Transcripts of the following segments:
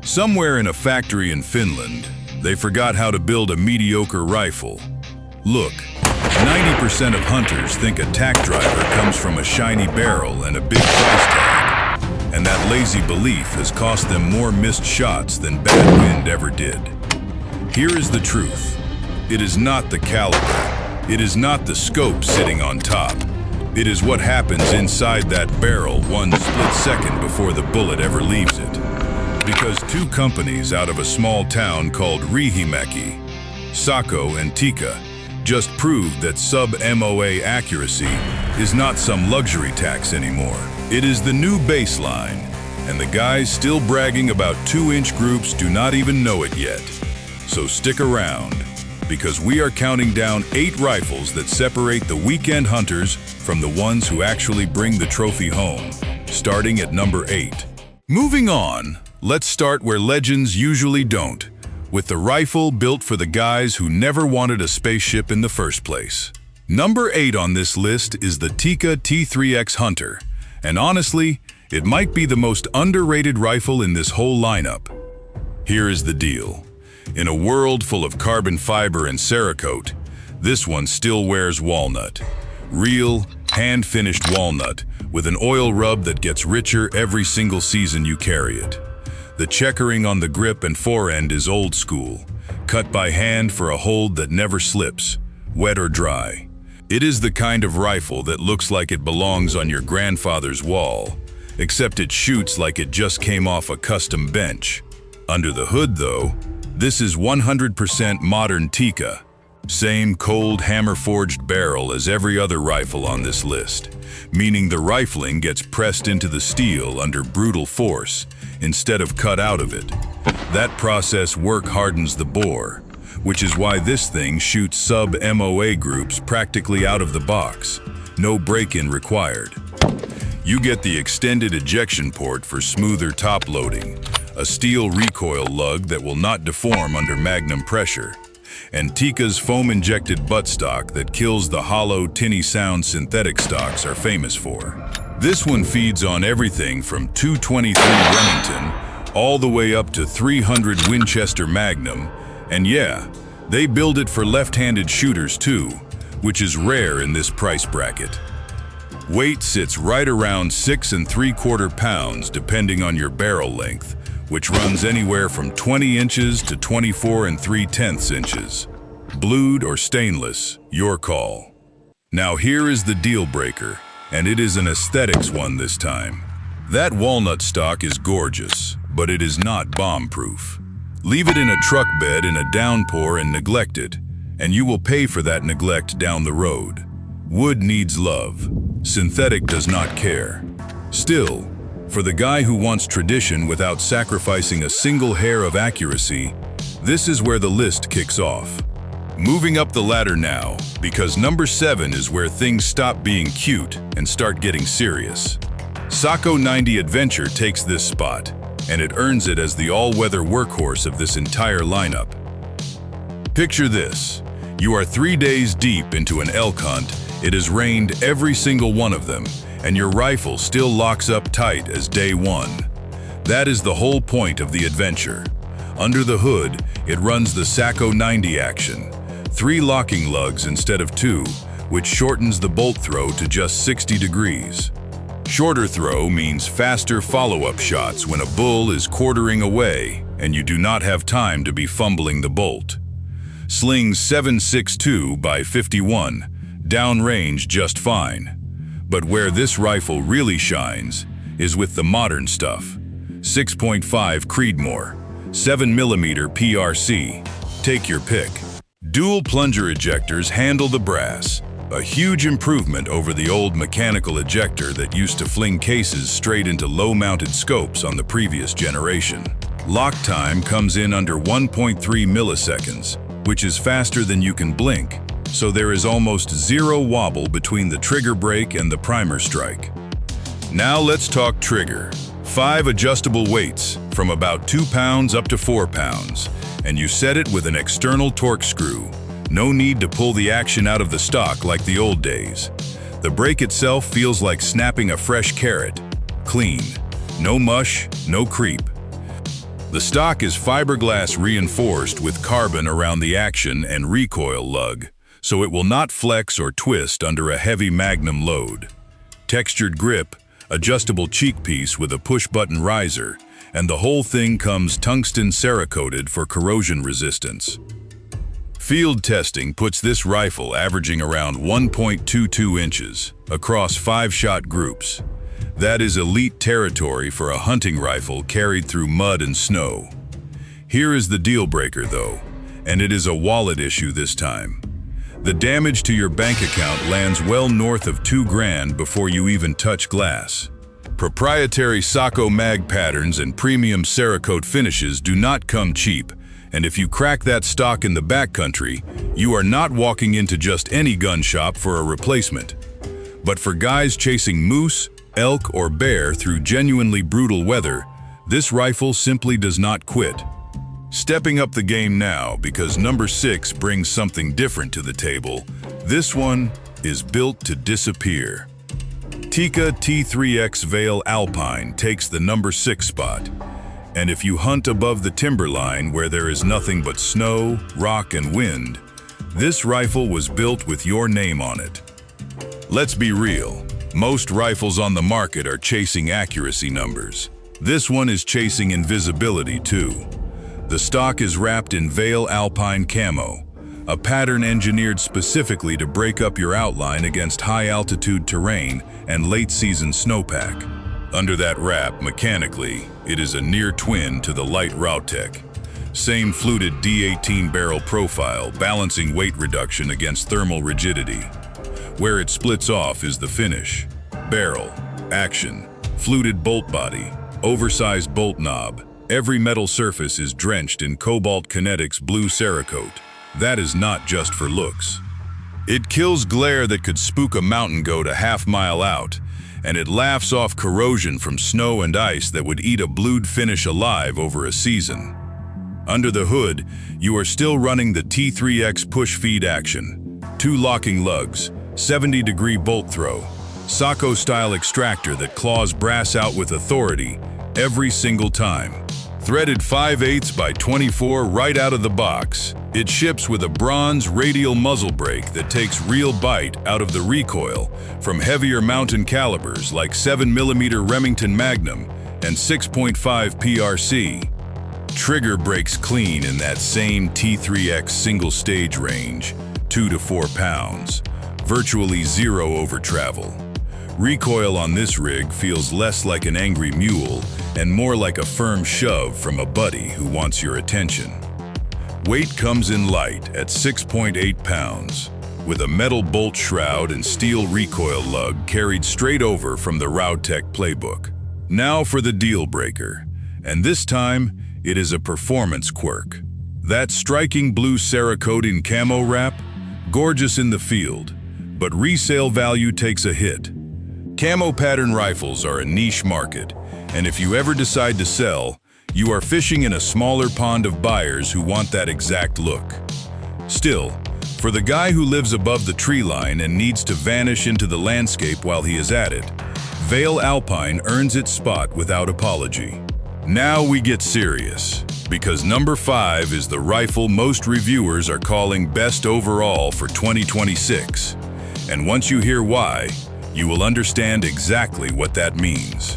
Somewhere in a factory in Finland, they forgot how to build a mediocre rifle. Look, 90% of hunters think a tack driver comes from a shiny barrel and a big price tag. And that lazy belief has cost them more missed shots than bad wind ever did. Here is the truth. It is not the caliber. It is not the scope sitting on top. It is what happens inside that barrel one split second before the bullet ever leaves it. Because two companies out of a small town called Redefined, Sako and Tikka, just proved that Sub-MOA accuracy is not some luxury tax anymore. It is the new baseline, and the guys still bragging about 2-inch groups do not even know it yet. So stick around, because we are counting down 8 rifles that separate the weekend hunters from the ones who actually bring the trophy home, starting at number 8. Moving on, let's start where legends usually don't, with the rifle built for the guys who never wanted a spaceship in the first place. Number 8 on this list is the Tikka T3x Hunter, and honestly, it might be the most underrated rifle in this whole lineup. Here is the deal. In a world full of carbon fiber and Cerakote, this one still wears walnut. Real, hand-finished walnut with an oil rub that gets richer every single season you carry it. The checkering on the grip and forend is old school, cut by hand for a hold that never slips, wet or dry. It is the kind of rifle that looks like it belongs on your grandfather's wall, except it shoots like it just came off a custom bench. Under the hood, though, this is 100% modern Tikka. Same cold hammer-forged barrel as every other rifle on this list, meaning the rifling gets pressed into the steel under brutal force instead of cut out of it. That process work hardens the bore, which is why this thing shoots sub-MOA groups practically out of the box. No break-in required. You get the extended ejection port for smoother top loading, a steel recoil lug that will not deform under magnum pressure, and Tikka's foam-injected buttstock that kills the hollow, tinny sound synthetic stocks are famous for. This one feeds on everything from 223 Remington all the way up to 300 Winchester Magnum, and yeah, they build it for left-handed shooters too, which is rare in this price bracket. Weight sits right around 6 3/4 pounds depending on your barrel length, which runs anywhere from 20 inches to 24 3/10 inches. Blued or stainless, your call. Now here is the deal breaker, and it is an aesthetics one this time. That walnut stock is gorgeous, but it is not bomb-proof. Leave it in a truck bed in a downpour and neglect it, and you will pay for that neglect down the road. Wood needs love. Synthetic does not care. Still, for the guy who wants tradition without sacrificing a single hair of accuracy, this is where the list kicks off. Moving up the ladder now, because number 7 is where things stop being cute and start getting serious. Sako 90 Adventure takes this spot, and it earns it as the all-weather workhorse of this entire lineup. Picture this. You are 3 days deep into an elk hunt. It has rained every single one of them, and your rifle still locks up tight as day 1. That is the whole point of the adventure. Under the hood, it runs the Sako 90 action. 3 locking lugs instead of 2, which shortens the bolt throw to just 60 degrees. Shorter throw means faster follow-up shots when a bull is quartering away and you do not have time to be fumbling the bolt. Slings 7.62 by 51, downrange just fine. But where this rifle really shines is with the modern stuff. 6.5 Creedmoor, 7mm PRC, take your pick. Dual plunger ejectors handle the brass, a huge improvement over the old mechanical ejector that used to fling cases straight into low-mounted scopes on the previous generation. Lock time comes in under 1.3 milliseconds, which is faster than you can blink, so there is almost zero wobble between the trigger brake and the primer strike. Now let's talk trigger. 5 adjustable weights, from about 2 pounds up to 4 pounds, and you set it with an external torque screw. No need to pull the action out of the stock like the old days. The brake itself feels like snapping a fresh carrot. Clean. No mush, no creep. The stock is fiberglass reinforced with carbon around the action and recoil lug, so it will not flex or twist under a heavy magnum load. Textured grip, adjustable cheek piece with a push-button riser, and the whole thing comes tungsten Cerakoted for corrosion resistance. Field testing puts this rifle averaging around 1.22 inches across 5-shot groups. That is elite territory for a hunting rifle carried through mud and snow. Here is the deal breaker though, and it is a wallet issue this time. The damage to your bank account lands well north of $2,000 before you even touch glass. Proprietary Sako mag patterns and premium Cerakote finishes do not come cheap, and if you crack that stock in the backcountry, you are not walking into just any gun shop for a replacement. But for guys chasing moose, elk, or bear through genuinely brutal weather, this rifle simply does not quit. Stepping up the game now because number 6 brings something different to the table. This one is built to disappear. Tikka T3x Alpine takes the number 6 spot. And if you hunt above the timberline where there is nothing but snow, rock, and wind, this rifle was built with your name on it. Let's be real, most rifles on the market are chasing accuracy numbers. This one is chasing invisibility too. The stock is wrapped in Alpine camo, a pattern engineered specifically to break up your outline against high-altitude terrain and late-season snowpack. Under that wrap, mechanically, it is a near twin to the Lite Roughtech. Same fluted D18 barrel profile, balancing weight reduction against thermal rigidity. Where it splits off is the finish. Barrel, action, fluted bolt body, oversized bolt knob. Every metal surface is drenched in Cobalt Kinetics blue Cerakote. That is not just for looks. It kills glare that could spook a mountain goat a half-mile out, and it laughs off corrosion from snow and ice that would eat a blued finish alive over a season. Under the hood, you are still running the T3x push-feed action. 2 locking lugs, 70-degree bolt throw, Sako-style extractor that claws brass out with authority every single time. Threaded 5/8 by 24 right out of the box, it ships with a bronze radial muzzle brake that takes real bite out of the recoil from heavier mountain calibers like 7mm Remington Magnum and 6.5 PRC. Trigger breaks clean in that same T3x single-stage range, 2 to 4 pounds, virtually zero over travel. Recoil on this rig feels less like an angry mule and more like a firm shove from a buddy who wants your attention. Weight comes in light at 6.8 pounds, with a metal bolt shroud and steel recoil lug carried straight over from the Roughtech playbook. Now for the deal breaker, and this time it is a performance quirk. That striking blue Cerakote in camo wrap, gorgeous in the field, but resale value takes a hit. Camo pattern rifles are a niche market, and if you ever decide to sell, you are fishing in a smaller pond of buyers who want that exact look. Still, for the guy who lives above the tree line and needs to vanish into the landscape while he is at it, Alpine earns its spot without apology. Now we get serious, because number 5 is the rifle most reviewers are calling best overall for 2026. And once you hear why, you will understand exactly what that means.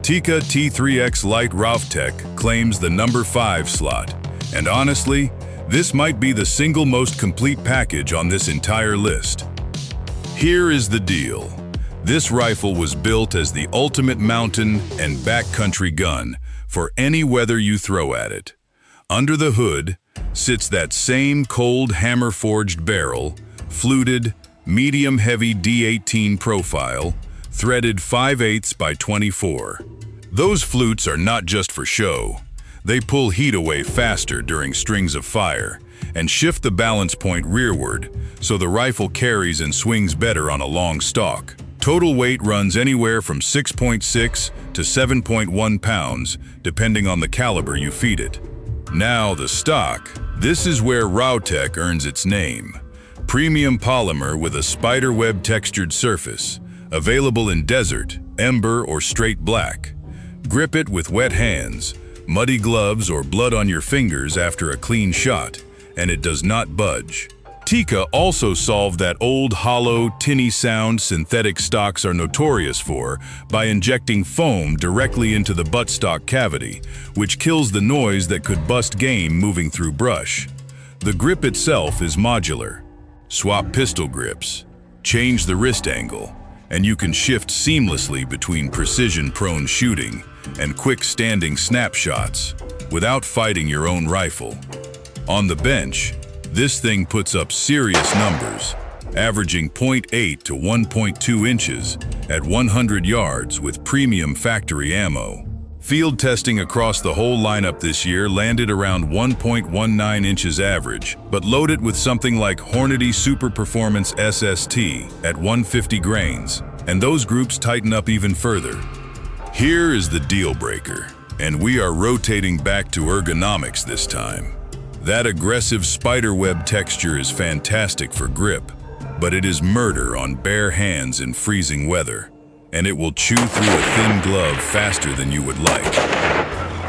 Tikka T3x Lite Roughtech claims the number 5 slot, and honestly, this might be the single most complete package on this entire list. Here is the deal. This rifle was built as the ultimate mountain and backcountry gun for any weather you throw at it. Under the hood sits that same cold hammer-forged barrel, fluted, medium-heavy D18 profile, threaded 5/8 by 24. Those flutes are not just for show. They pull heat away faster during strings of fire and shift the balance point rearward so the rifle carries and swings better on a long stalk. Total weight runs anywhere from 6.6 to 7.1 pounds, depending on the caliber you feed it. Now the stock. This is where Roughtech earns its name. Premium polymer with a spiderweb textured surface, available in desert, ember, or straight black. Grip it with wet hands, muddy gloves, or blood on your fingers after a clean shot, and it does not budge. Tikka also solved that old, hollow, tinny sound synthetic stocks are notorious for by injecting foam directly into the buttstock cavity, which kills the noise that could bust game moving through brush. The grip itself is modular. Swap pistol grips, change the wrist angle, and you can shift seamlessly between precision-prone shooting and quick standing snapshots without fighting your own rifle. On the bench, this thing puts up serious numbers, averaging 0.8 to 1.2 inches at 100 yards with premium factory ammo. Field testing across the whole lineup this year landed around 1.19 inches average, but loaded with something like Hornady Super Performance SST at 150 grains, and those groups tighten up even further. Here is the deal breaker, and we are rotating back to ergonomics this time. That aggressive spiderweb texture is fantastic for grip, but it is murder on bare hands in freezing weather, and it will chew through a thin glove faster than you would like.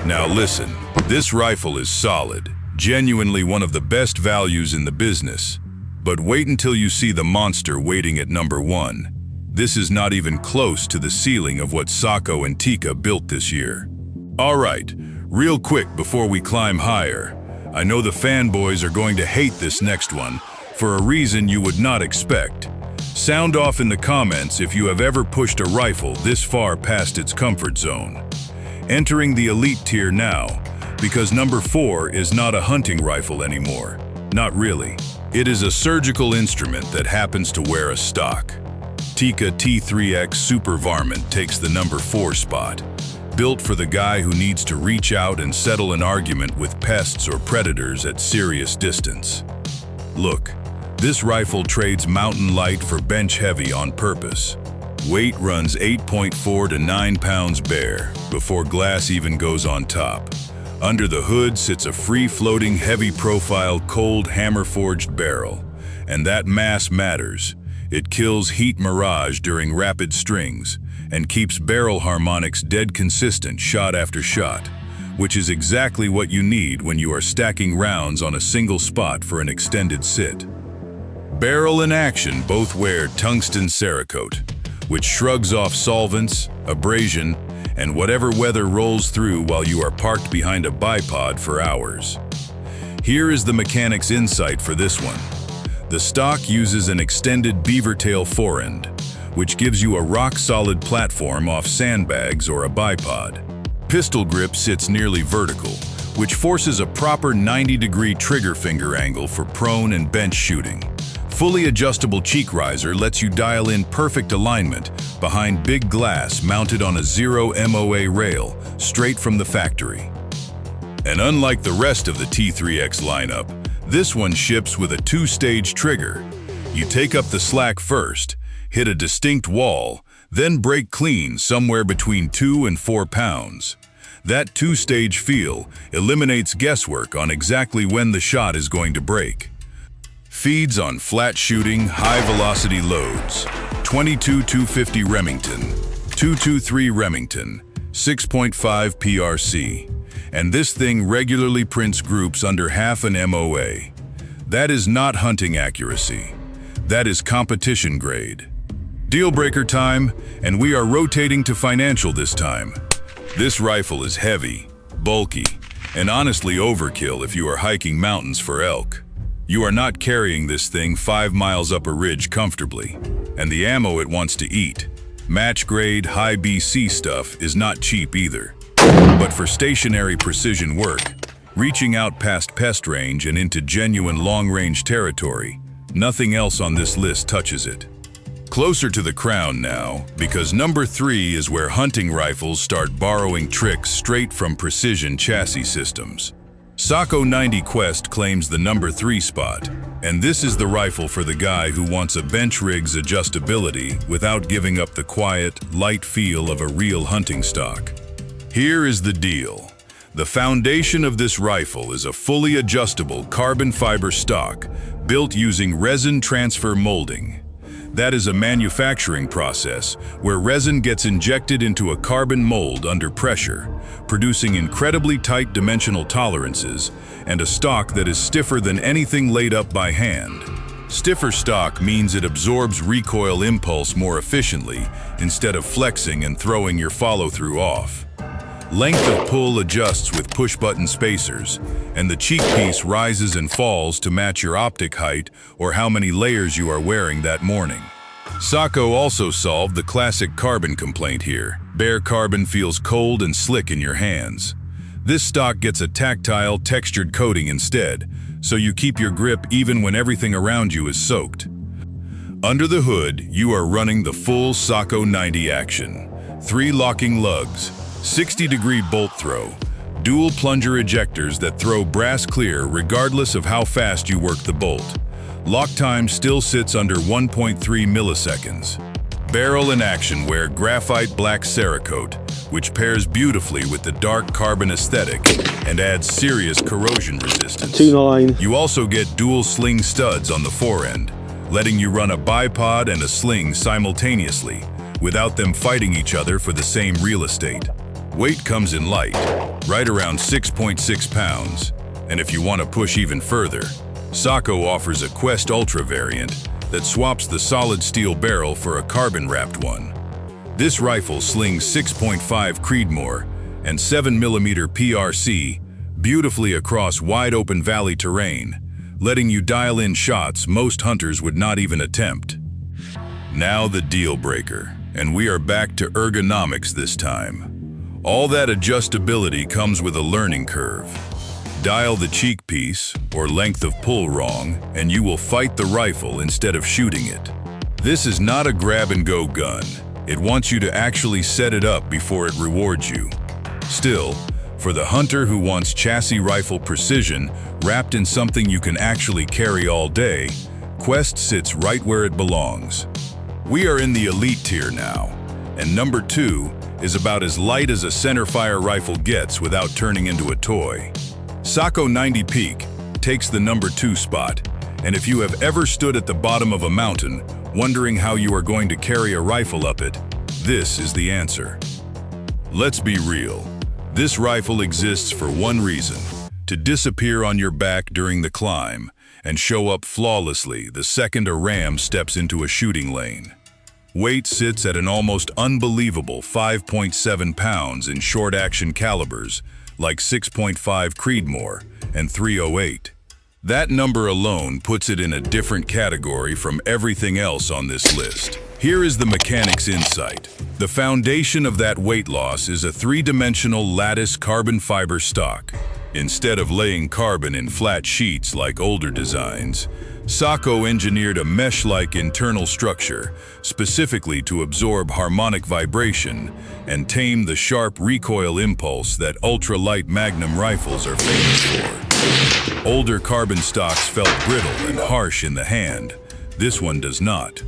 Now listen, this rifle is solid, genuinely one of the best values in the business, but wait until you see the monster waiting at number 1. This is not even close to the ceiling of what Sako and Tikka built this year. All right, real quick before we climb higher, I know the fanboys are going to hate this next one for a reason you would not expect. Sound off in the comments if you have ever pushed a rifle this far past its comfort zone. Entering the elite tier now, because number 4 is not a hunting rifle anymore. Not really. It is a surgical instrument that happens to wear a stock. Tikka T3x Super Varmint takes the number 4 spot. Built for the guy who needs to reach out and settle an argument with pests or predators at serious distance. Look, this rifle trades mountain light for bench heavy on purpose. Weight runs 8.4 to 9 pounds bare, before glass even goes on top. Under the hood sits a free-floating, heavy-profile, cold, hammer-forged barrel. And that mass matters. It kills heat mirage during rapid strings, and keeps barrel harmonics dead consistent shot after shot, which is exactly what you need when you are stacking rounds on a single spot for an extended sit. Barrel and action both wear tungsten Cerakote, which shrugs off solvents, abrasion, and whatever weather rolls through while you are parked behind a bipod for hours. Here is the mechanic's insight for this one. The stock uses an extended beaver tail forend, which gives you a rock-solid platform off sandbags or a bipod. Pistol grip sits nearly vertical, which forces a proper 90-degree trigger finger angle for prone and bench shooting. Fully adjustable cheek riser lets you dial in perfect alignment behind big glass mounted on a 0 MOA rail straight from the factory. And unlike the rest of the T3X lineup, this one ships with a 2-stage trigger. You take up the slack first, hit a distinct wall, then break clean somewhere between 2 and 4 pounds. That 2-stage feel eliminates guesswork on exactly when the shot is going to break. Feeds on flat shooting, high-velocity loads. 22-250 Remington, 223 Remington, 6.5 PRC. And this thing regularly prints groups under half an MOA. That is not hunting accuracy. That is competition grade. Deal breaker time, and we are rotating to financial this time. This rifle is heavy, bulky, and honestly overkill if you are hiking mountains for elk. You are not carrying this thing 5 miles up a ridge comfortably, and the ammo it wants to eat, match-grade, high BC stuff, is not cheap either. But for stationary precision work, reaching out past pest range and into genuine long-range territory, nothing else on this list touches it. Closer to the crown now, because number 3 is where hunting rifles start borrowing tricks straight from precision chassis systems. Sako 90 Quest claims the number 3 spot, and this is the rifle for the guy who wants a bench rig's adjustability without giving up the quiet, light feel of a real hunting stock. Here is the deal. The foundation of this rifle is a fully adjustable carbon fiber stock built using resin transfer molding. That is a manufacturing process where resin gets injected into a carbon mold under pressure, producing incredibly tight dimensional tolerances and a stock that is stiffer than anything laid up by hand. Stiffer stock means it absorbs recoil impulse more efficiently instead of flexing and throwing your follow-through off. Length of pull adjusts with push-button spacers, and the cheek piece rises and falls to match your optic height or how many layers you are wearing that morning. Sako also solved the classic carbon complaint here. Bare carbon feels cold and slick in your hands. This stock gets a tactile, textured coating instead, so you keep your grip even when everything around you is soaked. Under the hood, you are running the full Sako 90 action. 3 locking lugs, 60-degree bolt throw, dual plunger ejectors that throw brass clear regardless of how fast you work the bolt. Lock time still sits under 1.3 milliseconds. Barrel and action wear graphite black Cerakote, which pairs beautifully with the dark carbon aesthetic and adds serious corrosion resistance. 2.9. You also get dual sling studs on the forend, letting you run a bipod and a sling simultaneously without them fighting each other for the same real estate. Weight comes in light, right around 6.6 pounds, and if you want to push even further, Sako offers a Quest Ultra variant that swaps the solid steel barrel for a carbon-wrapped one. This rifle slings 6.5 Creedmoor and 7mm PRC beautifully across wide-open valley terrain, letting you dial in shots most hunters would not even attempt. Now the deal breaker, and we are back to ergonomics this time. All that adjustability comes with a learning curve. Dial the cheek piece, or length of pull wrong, and you will fight the rifle instead of shooting it. This is not a grab-and-go gun. It wants you to actually set it up before it rewards you. Still, for the hunter who wants chassis rifle precision wrapped in something you can actually carry all day, Quest sits right where it belongs. We are in the elite tier now, and number 2 is about as light as a centerfire rifle gets without turning into a toy. Sako 90 Peak takes the number 2 spot, and if you have ever stood at the bottom of a mountain wondering how you are going to carry a rifle up it, this is the answer. Let's be real. This rifle exists for one reason: to disappear on your back during the climb and show up flawlessly the second a ram steps into a shooting lane. Weight sits at an almost unbelievable 5.7 pounds in short-action calibers like 6.5 Creedmoor and .308. That number alone puts it in a different category from everything else on this list. Here is the mechanic's insight. The foundation of that weight loss is a 3-dimensional lattice carbon fiber stock. Instead of laying carbon in flat sheets like older designs, Sako engineered a mesh-like internal structure specifically to absorb harmonic vibration and tame the sharp recoil impulse that ultra-light Magnum rifles are famous for. Older carbon stocks felt brittle and harsh in the hand. This one does not.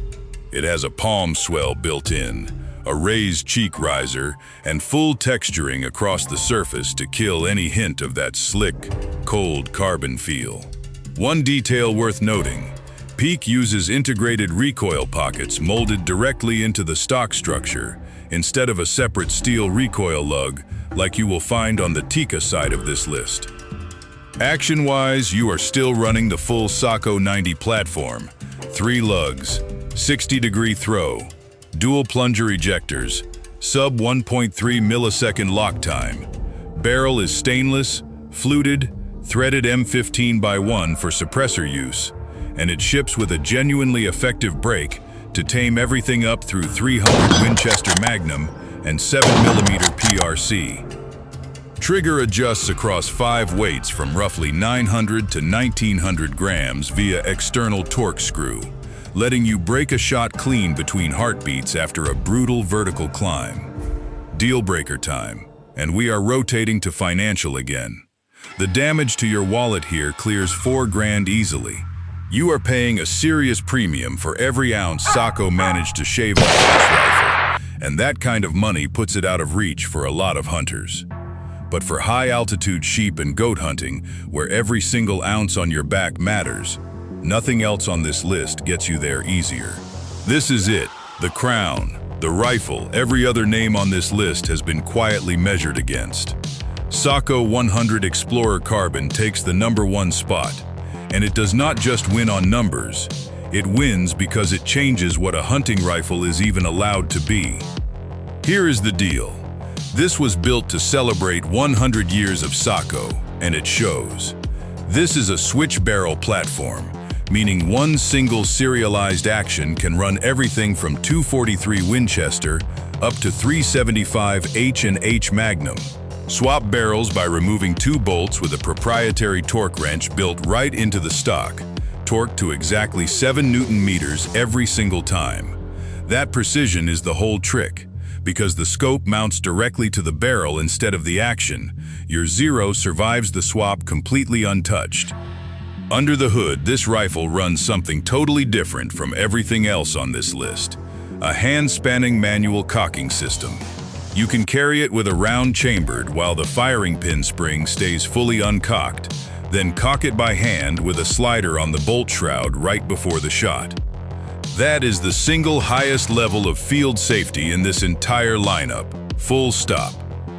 It has a palm swell built in, a raised cheek riser, and full texturing across the surface to kill any hint of that slick, cold carbon feel. One detail worth noting: Peak uses integrated recoil pockets molded directly into the stock structure instead of a separate steel recoil lug like you will find on the Tikka side of this list. Action-wise, you are still running the full Sako 90 platform: 3 lugs, 60-degree throw, dual plunger ejectors, sub 1.3 millisecond lock time. Barrel is stainless, fluted, threaded M15x1 for suppressor use, and it ships with a genuinely effective brake to tame everything up through 300 Winchester Magnum and 7mm PRC. Trigger adjusts across 5 weights from roughly 900 to 1900 grams via external torque screw, letting you break a shot clean between heartbeats after a brutal vertical climb. Deal breaker time, and we are rotating to financial again. The damage to your wallet here clears $4,000 easily. You are paying a serious premium for every ounce Sako managed to shave off this rifle, and that kind of money puts it out of reach for a lot of hunters. But for high-altitude sheep and goat hunting, where every single ounce on your back matters, nothing else on this list gets you there easier. This is it, the crown, the rifle every other name on this list has been quietly measured against. Sako 100 Explorer Carbon takes the #1 spot, and it does not just win on numbers, it wins because it changes what a hunting rifle is even allowed to be. Here is the deal. This was built to celebrate 100 years of Sako, and it shows. This is a switch barrel platform, meaning one single serialized action can run everything from .243 Winchester up to .375 H&H Magnum. Swap barrels by removing 2 bolts with a proprietary torque wrench built right into the stock, torqued to exactly 7 Newton meters every single time. That precision is the whole trick. Because the scope mounts directly to the barrel instead of the action, your Zero survives the swap completely untouched. Under the hood, this rifle runs something totally different from everything else on this list. A hand-spanning manual cocking system. You can carry it with a round chambered while the firing pin spring stays fully uncocked, then cock it by hand with a slider on the bolt shroud right before the shot. That is the single highest level of field safety in this entire lineup, full stop.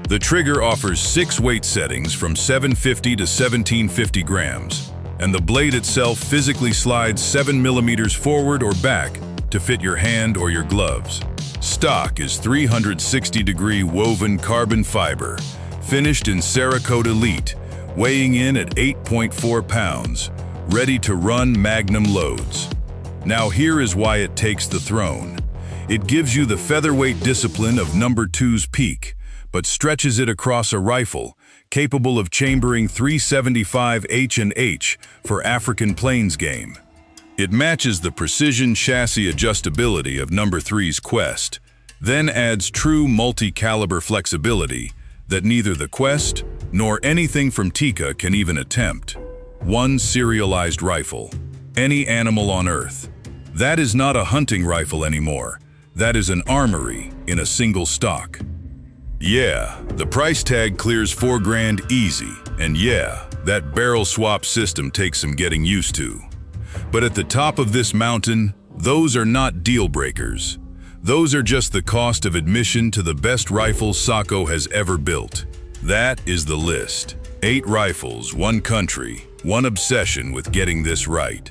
The trigger offers 6 weight settings from 750 to 1750 grams, and the blade itself physically slides 7 millimeters forward or back to fit your hand or your gloves. Stock is 360-degree woven carbon fiber, finished in Cerakote Lite, weighing in at 8.4 pounds, ready to run magnum loads. Now here is why it takes the throne. It gives you the featherweight discipline of #2's peak, but stretches it across a rifle, capable of chambering .375 H&H for African Plains game. It matches the precision chassis adjustability of #3's Quest, then adds true multi-caliber flexibility that neither the Quest nor anything from Tikka can even attempt. One serialized rifle, any animal on Earth. That is not a hunting rifle anymore. That is an armory in a single stock. Yeah, the price tag clears $4 grand easy, and yeah, that barrel swap system takes some getting used to. But at the top of this mountain, those are not deal breakers. Those are just the cost of admission to the best rifle Sako has ever built. That is the list. 8 rifles, 1 country, 1 obsession with getting this right.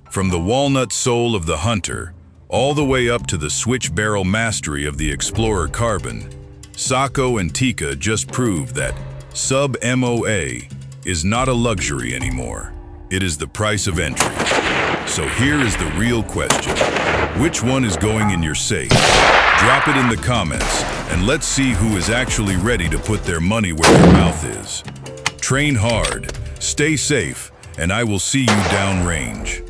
From the walnut soul of the Hunter, all the way up to the switch barrel mastery of the Explorer Carbon, Sako and Tikka just proved that Sub-MOA is not a luxury anymore. It is the price of entry. So here is the real question. Which one is going in your safe? Drop it in the comments, and let's see who is actually ready to put their money where their mouth is. Train hard, stay safe, and I will see you downrange.